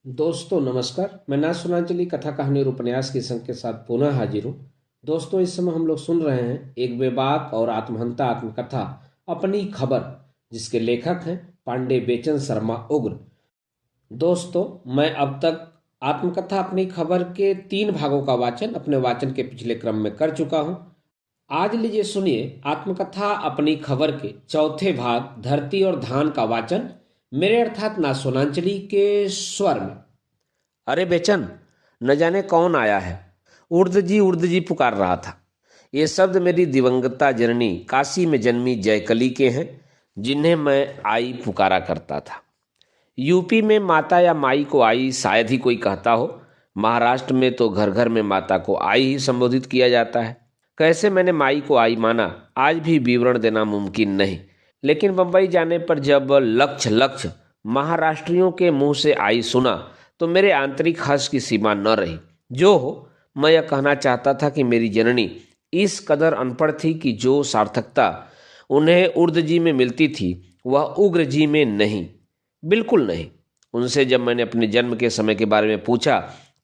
दोस्तों नमस्कार। मैं ना सुनाचली कथा कहानी और उपन्यास के संग के साथ पुनः हाजिर हूँ। दोस्तों, इस समय हम लोग सुन रहे हैं एक बेबाक और आत्महंता आत्मकथा अपनी खबर, जिसके लेखक हैं पांडे बेचन शर्मा उग्र। दोस्तों, मैं अब तक आत्मकथा अपनी खबर के 3 भागों का वाचन अपने वाचन के पिछले क्रम में कर चुका हूँ। आज लीजिए सुनिए आत्मकथा अपनी खबर के चौथे भाग धरती और धान का वाचन मेरे अर्थात ना सोनांचली के स्वर में। अरे बेचन, न जाने कौन आया है। उर्द जी पुकार रहा था। ये शब्द मेरी दिवंगता जननी काशी में जन्मी जयकली के हैं, जिन्हें मैं आई पुकारा करता था। यूपी में माता या माई को आई शायद ही कोई कहता हो। महाराष्ट्र में तो घर घर में माता को आई ही संबोधित किया जाता है। कैसे मैंने माई को आई माना, आज भी विवरण देना मुमकिन नहीं। लेकिन बंबई जाने पर जब लक्ष्य लक्ष्य महाराष्ट्रियों के मुंह से आई सुना तो मेरे आंतरिक हर्ष की सीमा न रही। जो हो, मैं यह कहना चाहता था कि मेरी जननी इस कदर अनपढ़ थी कि जो सार्थकता उन्हें उर्द जी में मिलती थी वह उग्र जी में नहीं, बिल्कुल नहीं। उनसे जब मैंने अपने जन्म के समय के बारे में पूछा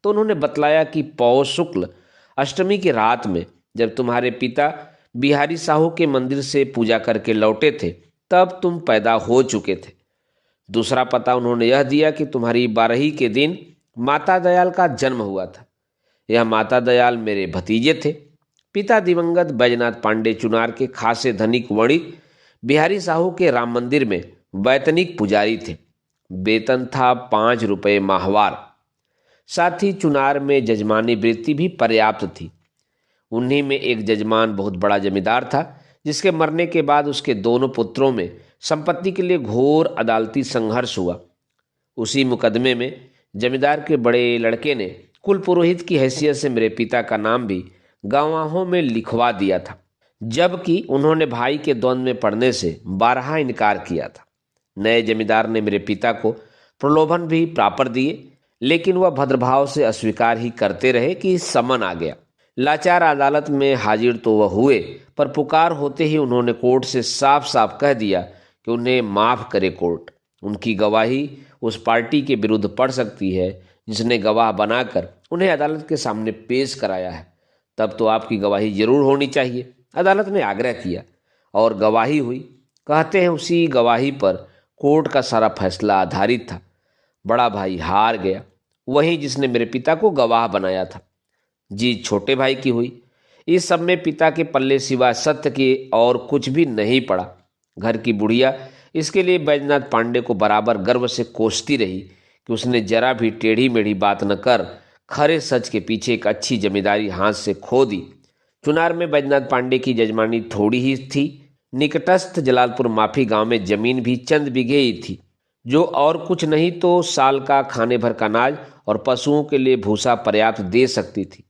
तो उन्होंने बतलाया कि पौष शुक्ल अष्टमी की रात में जब तुम्हारे पिता बिहारी साहू के मंदिर से पूजा करके लौटे थे तब तुम पैदा हो चुके थे। दूसरा पता उन्होंने यह दिया कि तुम्हारी 12वीं के दिन माता दयाल का जन्म हुआ था। यह माता दयाल मेरे भतीजे थे। पिता दिवंगत बैजनाथ पांडे चुनार के खासे धनिक वणिक बिहारी साहू के राम मंदिर में वैतनिक पुजारी थे। वेतन था 5 रुपये माहवार। साथ ही चुनार में जजमानी वृत्ति भी पर्याप्त थी। उन्हीं में एक जजमान बहुत बड़ा जमींदार था, जिसके मरने के बाद उसके दोनों पुत्रों में संपत्ति के लिए घोर अदालती संघर्ष हुआ। उसी मुकदमे में जमींदार के बड़े लड़के ने कुल पुरोहित की हैसियत से मेरे पिता का नाम भी गवाहों में लिखवा दिया था, जबकि उन्होंने भाई के द्वंद्व में पड़ने से 12 इनकार किया था। नए जमींदार ने मेरे पिता को प्रलोभन भी प्राप्त दिए, लेकिन वह भद्रभाव से अस्वीकार ही करते रहे कि समन आ गया। लाचार अदालत में हाजिर तो वह हुए, पर पुकार होते ही उन्होंने कोर्ट से साफ साफ कह दिया कि उन्हें माफ़ करे कोर्ट। उनकी गवाही उस पार्टी के विरुद्ध पड़ सकती है जिसने गवाह बनाकर उन्हें अदालत के सामने पेश कराया है। तब तो आपकी गवाही जरूर होनी चाहिए। अदालत ने आग्रह किया और गवाही हुई। कहते हैं उसी गवाही पर कोर्ट का सारा फैसला आधारित था। बड़ा भाई हार गया, वही जिसने मेरे पिता को गवाह बनाया था। जीत छोटे भाई की हुई। इस सब में पिता के पल्ले सिवा सत्य के और कुछ भी नहीं पड़ा। घर की बुढ़िया इसके लिए बैजनाथ पांडे को बराबर गर्व से कोसती रही कि उसने जरा भी टेढ़ी मेढ़ी बात न कर खरे सच के पीछे एक अच्छी जमींदारी हाथ से खो दी। चुनार में बैजनाथ पांडे की जजमानी थोड़ी ही थी। निकटस्थ जलालपुर माफी गांव में जमीन भी चंद बीघे ही थी, जो और कुछ नहीं तो साल का खाने भर का अनाज और पशुओं के लिए भूसा पर्याप्त दे सकती थी।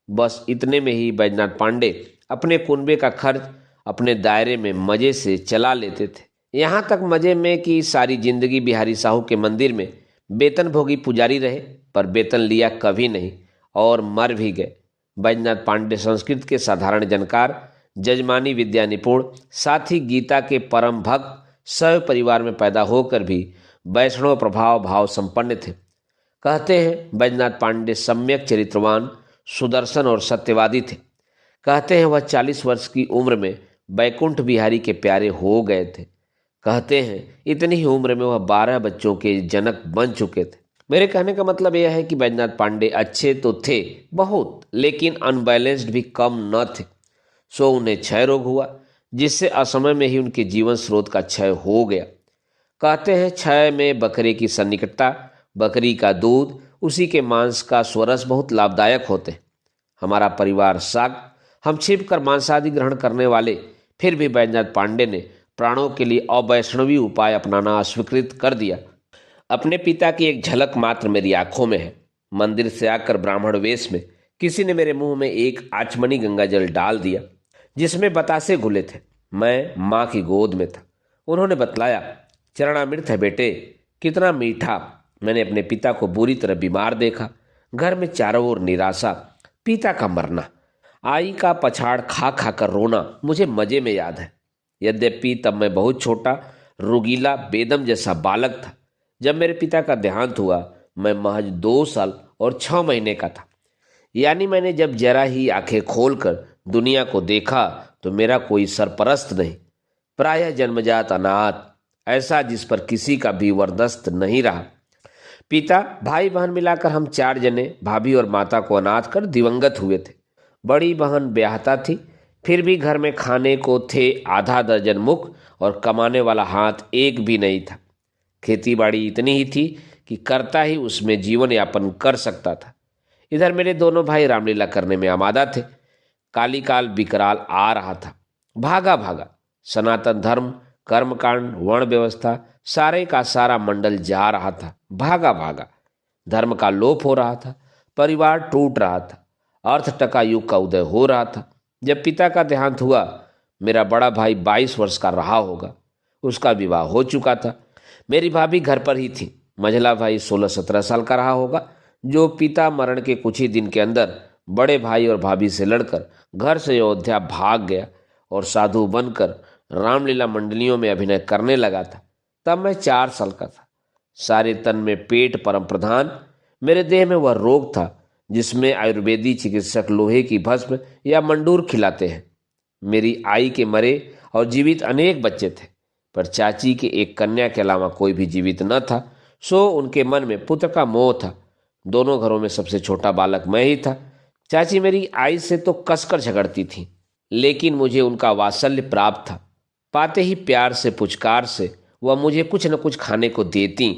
बस इतने में ही बैजनाथ पांडे अपने कुनबे का खर्च अपने दायरे में मजे से चला लेते थे। यहाँ तक मजे में कि सारी जिंदगी बिहारी साहू के मंदिर में वेतन भोगी पुजारी रहे, पर वेतन लिया कभी नहीं और मर भी गए। बैजनाथ पांडे संस्कृत के साधारण जानकार, जजमानी विद्या निपुण, साथ ही गीता के परम भक्त, शैव परिवार में पैदा होकर भी वैष्णव प्रभाव भाव संपन्न थे। कहते हैं बैजनाथ पांडे सम्यक चरित्रवान, सुदर्शन और सत्यवादी थे। कहते हैं वह 40 वर्ष की उम्र में बैकुंठ बिहारी के प्यारे हो गए थे। कहते हैं इतनी ही उम्र में वह 12 बच्चों के जनक बन चुके थे। मेरे कहने का मतलब यह है कि बैजनाथ पांडे अच्छे तो थे बहुत, लेकिन अनबैलेंस्ड भी कम न थे। सो उन्हें क्षय रोग हुआ, जिससे असमय में ही उनके जीवन स्रोत का क्षय हो गया। कहते हैं क्षय में बकरे की सन्निकटता, बकरी का दूध, उसी के मांस का स्वरस बहुत लाभदायक होते हैं। हमारा परिवार शाक्त, हम छिप कर मांसादि ग्रहण करने वाले, फिर भी बैजनाथ पांडे ने प्राणों के लिए अवैष्णवी उपाय अपनाना अस्वीकृत कर दिया। अपने पिता की एक झलक मात्र मेरी आंखों में है। मंदिर से आकर ब्राह्मण वेश में किसी ने मेरे मुंह में एक आचमनी गंगा जल डाल दिया, जिसमें बतासे घुले थे। मैं माँ की गोद में था। उन्होंने बतलाया, चरणामृत है बेटे, कितना मीठा। मैंने अपने पिता को बुरी तरह बीमार देखा। घर में चारों ओर निराशा, पिता का मरना, आई का पछाड़ खा खा कर रोना मुझे मजे में याद है। यद्यपि तब मैं बहुत छोटा, रुगीला, बेदम जैसा बालक था। जब मेरे पिता का देहांत हुआ मैं महज 2 साल और 6 महीने का था। यानी मैंने जब जरा ही आंखें खोलकर दुनिया को देखा तो मेरा कोई सरपरस्त नहीं, प्रायः जन्मजात अनाथ, ऐसा जिस पर किसी का भी वरदस्त नहीं रहा। पिता, भाई बहन मिलाकर हम 4 जने भाभी और माता को अनाथ कर दिवंगत हुए थे। बड़ी बहन ब्याहता थी, फिर भी घर में खाने को थे आधा दर्जन मुख और कमाने वाला हाथ एक भी नहीं था। खेती बाड़ी इतनी ही थी कि करता ही उसमें जीवन यापन कर सकता था। इधर मेरे दोनों भाई रामलीला करने में आमादा थे। काली काल विकराल आ रहा था, भागा भागा। सनातन धर्म, कर्मकांड, वर्ण व्यवस्था, सारे का सारा मंडल जा रहा था, भागा भागा। धर्म का लोप हो रहा था, परिवार टूट रहा था, अर्थ टका युग का उदय हो रहा था। जब पिता का देहांत हुआ, मेरा बड़ा भाई 22 वर्ष का रहा होगा, उसका विवाह हो चुका था। मेरी भाभी घर पर ही थी। मझला भाई 16-17 साल का रहा होगा, जो पिता मरण के कुछ ही दिन के अंदर बड़े भाई और भाभी से लड़कर घर से अयोध्या भाग गया और साधु बनकर रामलीला मंडलियों में अभिनय करने लगा था। तब मैं 4 साल का था। सारे तन में पेट परम प्रधान। मेरे देह में वह रोग था जिसमें आयुर्वेदी चिकित्सक लोहे की भस्म या मंडूर खिलाते हैं। मेरी आई के मरे और जीवित अनेक बच्चे थे, पर चाची के एक कन्या के अलावा कोई भी जीवित न था। सो उनके मन में पुत्र का मोह था। दोनों घरों में सबसे छोटा बालक मैं ही था। चाची मेरी आई से तो कसकर झगड़ती थी, लेकिन मुझे उनका वात्सल्य प्राप्त था। पाते ही प्यार से, पुचकार से वह मुझे कुछ न कुछ खाने को देती।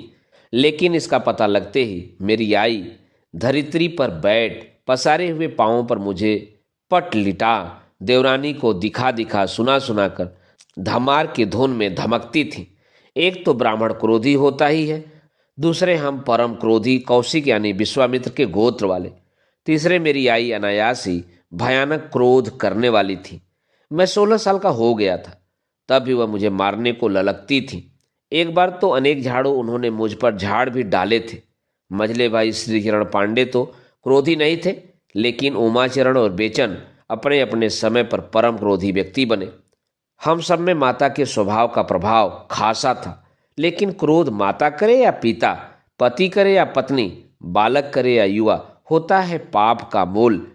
लेकिन इसका पता लगते ही मेरी आई धरित्री पर बैठ पसारे हुए पांवों पर मुझे पट लिटा देवरानी को दिखा दिखा सुना सुना कर धमार की धुन में धमकती थी। एक तो ब्राह्मण क्रोधी होता ही है, दूसरे हम परम क्रोधी कौशिक यानी विश्वामित्र के गोत्र वाले, तीसरे मेरी आई अनायासी भयानक क्रोध करने वाली थी। मैं 16 साल का हो गया था, तब भी वह मुझे मारने को ललकती थी। एक बार तो अनेक झाड़ू उन्होंने मुझ पर झाड़ भी डाले थे। मझले भाई श्रीचरण पांडे तो क्रोधी नहीं थे, लेकिन उमाचरण और बेचन अपने अपने समय पर परम क्रोधी व्यक्ति बने। हम सब में माता के स्वभाव का प्रभाव खासा था, लेकिन क्रोध माता करे या पिता, पति करे या पत्नी, बालक करे या युवा, होता है पाप का मूल।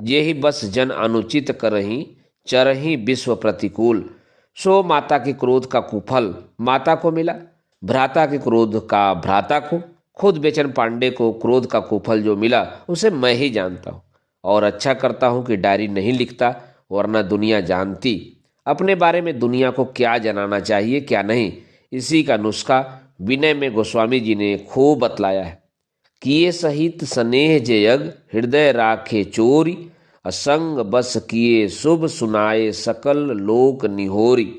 यही बस जन अनुचित करही चरही विश्व प्रतिकूल। सो माता के क्रोध का कुफल माता को मिला, भ्राता के क्रोध का भ्राता को। खुद बेचन पांडे को क्रोध का कुफल जो मिला उसे मैं ही जानता हूँ, और अच्छा करता हूँ कि डायरी नहीं लिखता, वरना दुनिया जानती। अपने बारे में दुनिया को क्या जनाना चाहिए क्या नहीं, इसी का नुस्खा विनय में गोस्वामी जी ने खूब बतलाया है। किए सहित स्नेह जयग हृदय राखे चोरी, असंग बस किए शुभ सुनाए सकल लोक निहोरी।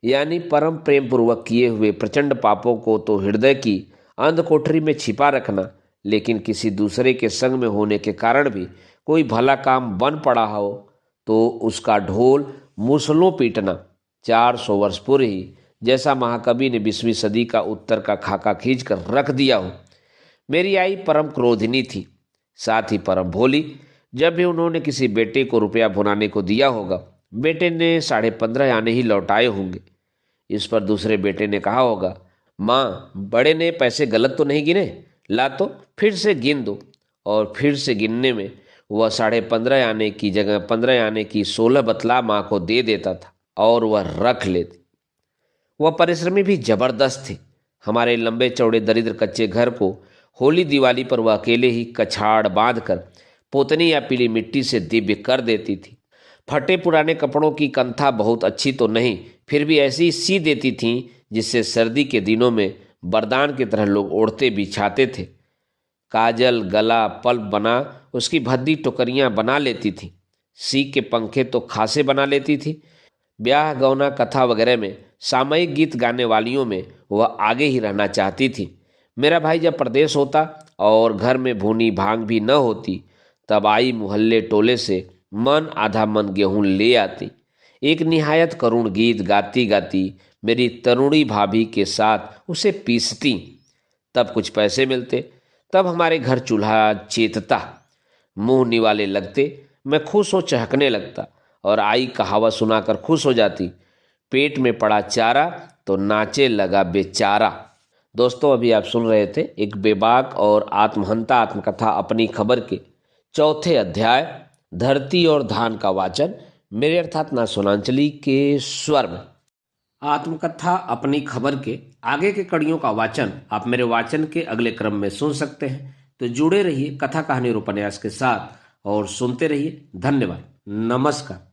यानी परम प्रेम पूर्वक किए हुए प्रचंड पापों को तो हृदय की अंध कोठरी में छिपा रखना, लेकिन किसी दूसरे के संग में होने के कारण भी कोई भला काम बन पड़ा हो तो उसका ढोल मूसलों पीटना। 400 वर्ष पूर्व ही जैसा महाकवि ने 20वीं सदी का उत्तर का खाका खींच कर रख दिया हो। मेरी आई परम क्रोधिनी थी, साथ ही परम भोली। जब भी उन्होंने किसी बेटे को रुपया भुनाने को दिया होगा, बेटे ने 15.5 आने ही लौटाए होंगे। इस पर दूसरे बेटे ने कहा होगा, माँ बड़े ने पैसे गलत तो नहीं गिने, ला तो फिर से गिन दो। और फिर से गिनने में वह 15.5 आने की जगह 15 आने की 16 बतला माँ को दे देता था और वह रख लेती। वह परिश्रमी भी जबरदस्त थी। हमारे लंबे चौड़े दरिद्र कच्चे घर को होली दिवाली पर वह अकेले ही कछाड़ बांधकर पोतनी या पीली मिट्टी से दिव्य कर देती थी। फटे पुराने कपड़ों की कंथा बहुत अच्छी तो नहीं, फिर भी ऐसी सी देती थीं जिससे सर्दी के दिनों में वरदान की तरह लोग ओढ़ते बिछाते थे। काजल, गला, पल्प बना उसकी भद्दी टोकरियां बना लेती थी। सीख के पंखे तो खासे बना लेती थी। ब्याह गौना कथा वगैरह में सामयिक गीत गाने वालियों में वह आगे ही रहना चाहती थी। मेरा भाई जब प्रदेश होता और घर में भूनी भांग भी न होती, तब आई मुहल्ले टोले से मन आधा मन गेहूं ले आती। एक निहायत करुण गीत गाती गाती मेरी तरुणी भाभी के साथ उसे पीसती। तब कुछ पैसे मिलते, तब हमारे घर चूल्हा चेतता, मुंह निवाले लगते। मैं खुश हो चहकने लगता और आई कहावत सुनाकर खुश हो जाती, पेट में पड़ा चारा तो नाचे लगा बेचारा। दोस्तों अभी आप सुन रहे थे एक बेबाक और आत्महंता आत्मकथा अपनी खबर के चौथे अध्याय धरती और धान का वाचन मेरे अर्थात ना सोनांचली के स्वर में। आत्मकथा अपनी खबर के आगे के कड़ियों का वाचन आप मेरे वाचन के अगले क्रम में सुन सकते हैं। तो जुड़े रहिए कथा कहानी और उपन्यास के साथ और सुनते रहिए। धन्यवाद। नमस्कार।